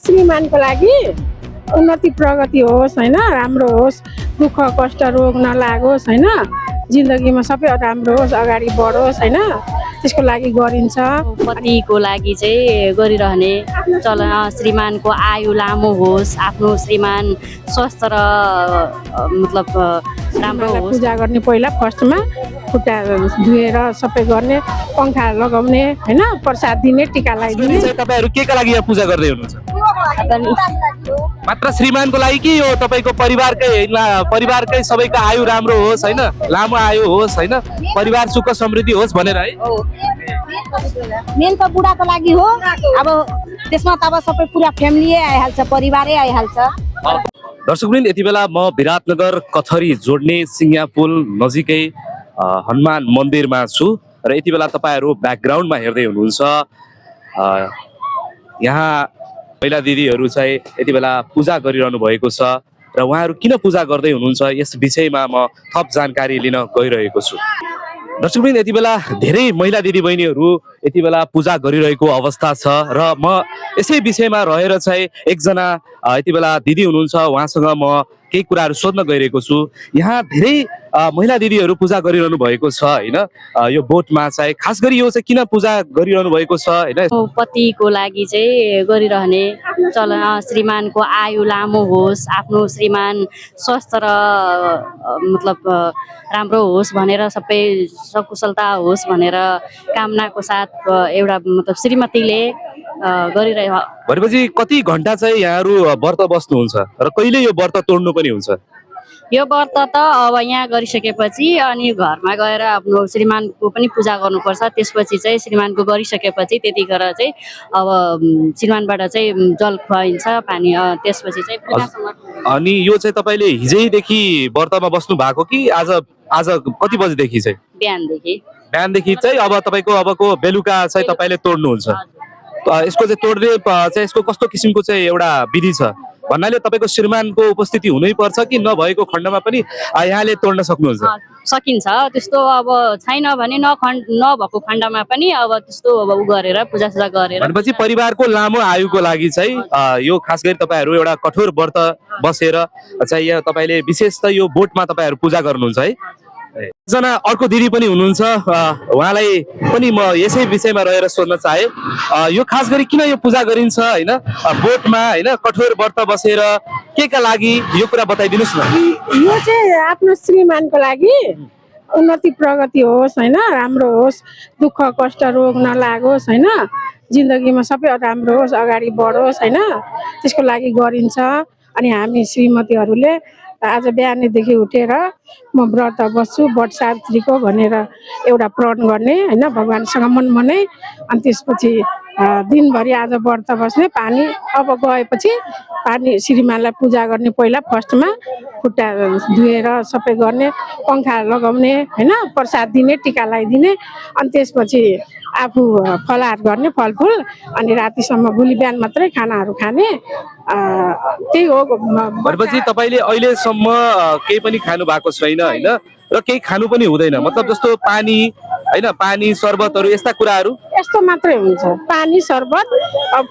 श्रीमानको लागि उन्नति प्रगति होस् हैन, राम्रो होस्, दुःख कष्ट रोग नलागोस् हैन, जिन्दगीमा सबै राम्रो होस्, अगाडि बढोस् हैन, त्यसको लागि गरिन्छ। पतिको लागि चाहिँ गरिरहने चलन, श्रीमानको आयु लामो होस्, आफ्नो श्रीमान स्वस्थ र मतलब राम्रो होस्। पूजा गर्ने पहिला फर्स्टमा खुट्टा धुएर सबै गर्ने, पङ्खा लगाउने हैन, प्रसाद दिने, टिका लगाइदिने। तपाईहरु के का लागि यहाँ पूजा गर्दै हुनुहुन्छ? मात्र श्रीमानको लागि कि यो तपाईको परिवारकै सबैको आयु राम्रो होस् हैन, लामो आयु होस् हैन, परिवार सुख समृद्धि होस् भनेर है? मेन त बुढाको लागि हो। अब त्यसमा त अब सबै पुरा फ्यामिली आइहाल्छ, परिवारै आइहाल्छ। दर्शकवृन्द, यति बेला म विराटनगर कथरी जोड्ने सिङ्या पुल नजिकै हनुमान मन्दिरमा छु र यति बेला तपाईहरु ब्याकग्राउन्डमा हेर्दै हुनुहुन्छ यहाँ महिला दिदीहरु चाहिँ यति बेला पूजा गरिरहनु भएको छ र उहाँहरु किन पूजा गर्दै हुनुहुन्छ यस विषयमा म थप जानकारी लिन गइरहेको छु। दर्शकवृन्द, यति बेला धेरै महिला दिदीबहिनीहरु यति बेला पूजा गरिरहेको अवस्था छ र म यसै विषयमा रहेर चाहिँ एकजना यति बेला दिदी हुनुहुन्छ, उहाँसँग म केही कुराहरु सोध्न गइरहेको छु। यहाँ धेरै महिला दिदीहरु पूजा गरिरहनु भएको छ हैन, यो बोटमा चाहिँ खास गरी यो चाहिँ किन पूजा गरिरहनु भएको छ हैन? पतिको लागि चाहिँ गरिरहने चलन, श्रीमानको आयु लामो होस्, आफ्नो श्रीमान स्वस्थ र मतलब राम्रो होस् भनेर, सबै सकुशलता होस् भनेर कामनाको साथ एउटा मतलब श्रीमतीले गरिरहे। भनेपछि कति घण्टा चाहिँ यहाँहरु व्रत बस्नुहुन्छ र कहिले यो व्रत तोड्नु पनि हुन्छ? यो व्रत त अब यहाँ गरिसकेपछि अनि घरमा गएर आफ्नो श्रीमानको पनि पूजा गर्नुपर्छ। त्यसपछि चाहिँ श्रीमानको गरिसकेपछि त्यतिखेर चाहिँ अब श्रीमानबाट चाहिँ जल खुवाइन्छ, पानी, त्यसपछि चाहिँ पूजासँग। अनि यो चाहिँ तपाईले हिजैदेखि व्रतमा बस्नु भएको कि आज कति बजेदेखि चाहिँ? बिहानदेखि चाहिँ अब तपाईको अबको बेलुका चाहिँ तपाईले तोड्नुहुन्छ। यसको चाहिँ तोड्ने चाहिँ यसको कस्तो किसिमको चाहिँ एउटा विधि छ भन्नाले तपाईको श्रीमानको उपस्थिति हुनै पर्छ कि नभएको खण्डमा पनि यहाँले तोड्न सक्नुहुन्छ? सकिन्छ, त्यस्तो अब छैन भने नभएको खण्डमा पनि अब त्यस्तो अब उ गरेर पूजासुजा गरेर। भनेपछि परिवारको लामो आयुको लागि चाहिँ यो खास गरी तपाईहरु एउटा कठोर व्रत बसेर चाहिँ यहाँ तपाईले विशेष त यो बोटमा तपाईहरु पूजा गर्नुहुन्छ है? एकजना अर्को दिदी पनि हुनुहुन्छ, उहाँलाई पनि म यसै विषयमा रहेर सोध्न चाहे, यो खास गरी किन यो पूजा गरिन्छ हैन बोटमा हैन, कठोर व्रत बसेर के का लागि यो कुरा बताइदिनुस् न। यो चाहिँ आफ्नो श्रीमानको लागि उन्नति प्रगति होस् हैन, राम्रो होस्, दुःख कष्ट रोग नलागोस् हैन, जिन्दगीमा सबै राम्रो होस्, अगाडि बढोस् हैन, त्यसको लागि गरिन्छ। अनि हामी श्रीमतीहरूले आज बिहानैदेखि उठेर म व्रत बस्छु वट सावित्रीको भनेर एउटा प्रण गर्ने हैन, भगवानसँग मनमनै। अनि त्यसपछि दिनभरि आज व्रत बस्ने, पानी अब गएपछि पानी श्रीमानलाई पूजा गर्ने, पहिला फर्स्टमा खुट्टा धुएर सबै गर्ने, पङ्खा लगाउने हैन, प्रसाद दिने, टिका लगाइदिने। अनि त्यसपछि आफू फलाहार गर्ने, फलफुल, अनि रातिसम्म भोलि बिहान मात्रै खानाहरू खाने, त्यही हो। भनेपछि तपाईले अहिलेसम्म केही पनि खानु भएको छैन हैन र केही खानु पनि हुँदैन, मतलब जस्तो पानी हैन, पानी शरबतहरू यस्ता कुराहरू? यस्तो मात्रै हुन्छ, पानी शरबत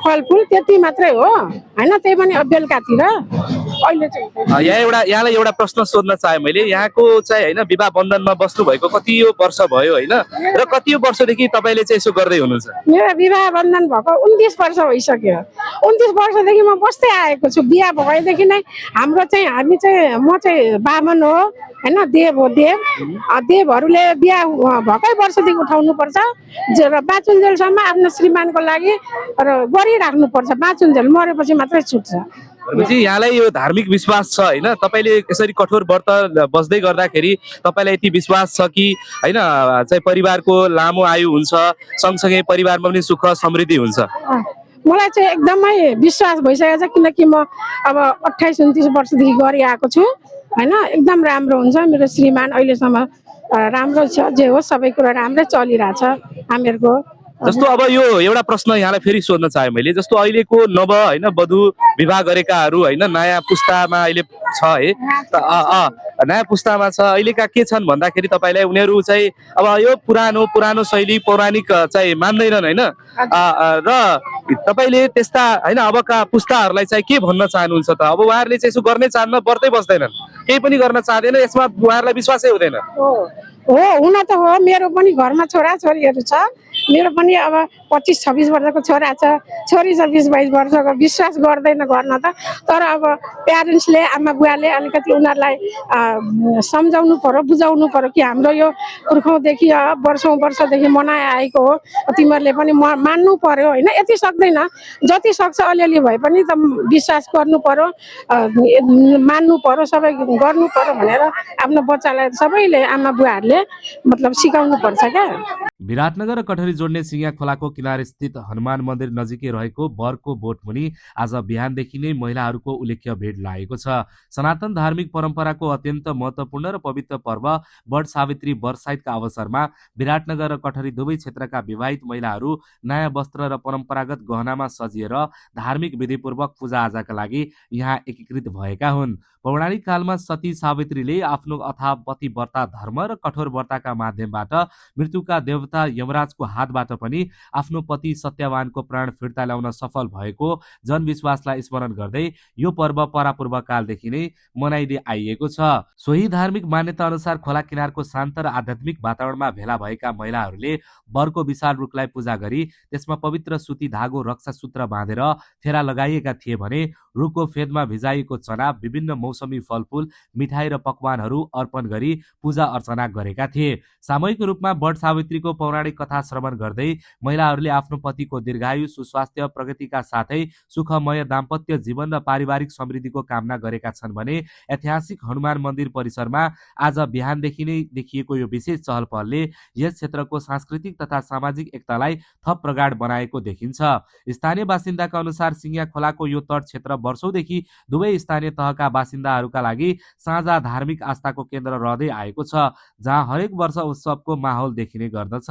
फलफुल त्यति मात्रै हो हैन, त्यही पनि बेलुकातिर। अहिले चाहिँ यहाँलाई एउटा प्रश्न सोध्न चाहे मैले, यहाँको चाहिँ हैन विवाह बन्धनमा बस्नु भएको कति वर्ष भयो हैन र कति वर्षदेखि तपाईले चाहिँ यसो गर्दै हुनुहुन्छ? मेरो विवाह बन्धन भएको 29 वर्ष भइसक्यो। 29 वर्षदेखि म बस्दै आएको छु। बिहा भएदेखि नै हामी चाहिँ म चाहिँ बामन हो हैन, देव हो। देवहरूले बिहा भएकै वर्षदेखि उठाउनु पर्छ र बाँचुन्जेलसम्म आफ्नो श्रीमानको लागि र गरिराख्नुपर्छ। बाँचुन्जेल मरेपछि मात्रै छुट्छ। भनेपछि यहाँलाई यो धार्मिक विश्वास छ हैन, तपाईले यसरी कठोर व्रत बस्दै गर्दाखेरि तपाईलाई यति विश्वास छ कि हैन चाहिँ परिवारको लामो आयु हुन्छ, सँगसँगै परिवारमा पनि सुख समृद्धि हुन्छ? मलाई चाहिँ एकदमै विश्वास भइसकेको छ, किनकि म अब 28-29 वर्षदेखि गरिआएको छु हैन। एकदम राम्रो हुन्छ, मेरो श्रीमान अहिलेसम्म राम्रो छ, जे हो सबै कुरा राम्रै चलिरहेछ हामीहरूको। जस्तो अब यो एउटा प्रश्न यहाँलाई फेरि सोध्न चाहे मैले, जस्तो अहिलेको नव हैन वधु विवाह गरेकाहरू हैन, नयाँ पुस्तामा अहिले छ है, नयाँ पुस्तामा छ अहिलेका के छन् भन्दाखेरि तपाईँलाई उनीहरू चाहिँ अब यो पुरानो शैली पौराणिक चाहिँ मान्दैनन् होइन र तपाईँले त्यस्ता होइन अबका पुस्ताहरूलाई चाहिँ के भन्न चाहनुहुन्छ त अब उहाँहरूले चाहिँ यसो गर्ने चाहन्न बढ्दै बस्दैनन् केही पनि गर्न चाहँदैन यसमा उहाँहरूलाई विश्वासै हुँदैन हो हुन त हो मेरो पनि घरमा छोरा छोरीहरू छ मेरो पनि अब 25-26 वर्षको छोरा छ छोरी छ 20-22 वर्षको विश्वास गर्दैन गर्न त तर अब प्यारेन्ट्सले आमा बुवाले अलिकति उनीहरूलाई सम्झाउनु पर्यो बुझाउनु पर्यो कि हाम्रो यो पुर्खौँदेखि वर्षौँदेखि मनाइ आएको हो तिमीहरूले पनि मान्नु पर्यो होइन यति सक्दैन जति सक्छ अलिअलि भए पनि त विश्वास गर्नु पर्यो मान्नु पर्यो सबै गर्नु पर्यो भनेर आफ्नो बच्चालाई सबैले आमा बुवाहरूले मतलब सिकाउनु पर्छ क्या विराटनगर र कठरी जोड्ने सिंगा खोलाको किनार स्थित हनुमान मन्दिर नजिकै रहेको बरको बोटमुनि आज बिहानदेखि नै महिलाहरूको उल्लेख्य भेट लागेको छ। सनातन धार्मिक परम्पराको अत्यन्त महत्वपूर्ण र पवित्र पर्व बट सावित्री बरसाइतका अवसरमा विराटनगर र कठरी दुवै क्षेत्रका विवाहित महिलाहरू नयाँ वस्त्र र परम्परागत गहनामा सजिएर धार्मिक विधिपूर्वक पूजाआजाका लागि यहाँ एकीकृत भएका हुन्। पौराणिक कालमा सती सावित्रीले आफ्नो अथाह पतिव्रता धर्म र कठोर व्रतका माध्यमबाट मृत्युका देवता यमराजको हातबाट पनि आफ्नो पति सत्यवानको प्राण फिर्ता ल्याउन सफल भएको जनविश्वासलाई स्मरण गर्दै यो पर्व परापूर्व कालदेखि नै मनाइदै आइएको छ। सोही धार्मिक मान्यता अनुसार खोला किनारको शान्त र आध्यात्मिक वातावरणमा भेला भएका महिलाहरूले बरको विशाल रुखलाई पूजा गरी त्यसमा पवित्र सुती धागो रक्षा सूत्र बाँधेर फेरा लगाइएका थिए भने रुखको फेदमा भिजाइएको चना विभिन्न मौसमी फलफूल मिठाई र पकवानहरू अर्पण गरी पूजा अर्चना गरेका थिए। सामूहिक रूपमा बट सावित्रीको पौराणिक कथा श्रवण गर्दै महिलाहरूले आफ्नो पतिको दीर्घायु सुस्वास्थ्य प्रगतिका साथै सुखमय दाम्पत्य जीवन र पारिवारिक समृद्धिको कामना गरेका छन् भने ऐतिहासिक हनुमान मन्दिर परिसरमा आज बिहानदेखि नै देखिएको यो विशेष चहल पहलले यस क्षेत्रको सांस्कृतिक तथा सामाजिक एकतालाई थप प्रगाढ बनाएको देखिन्छ। स्थानीय बासिन्दाका अनुसार सिंगा खोलाको यो तट क्षेत्र वर्षौंदेखि दुवै स्थानीय तहका बासिन्दाहरूका लागि साझा धार्मिक आस्थाको केन्द्र रहँदै आएको छ, जहाँ हरेक वर्ष उत्सवको माहौल देखिने गर्दछ।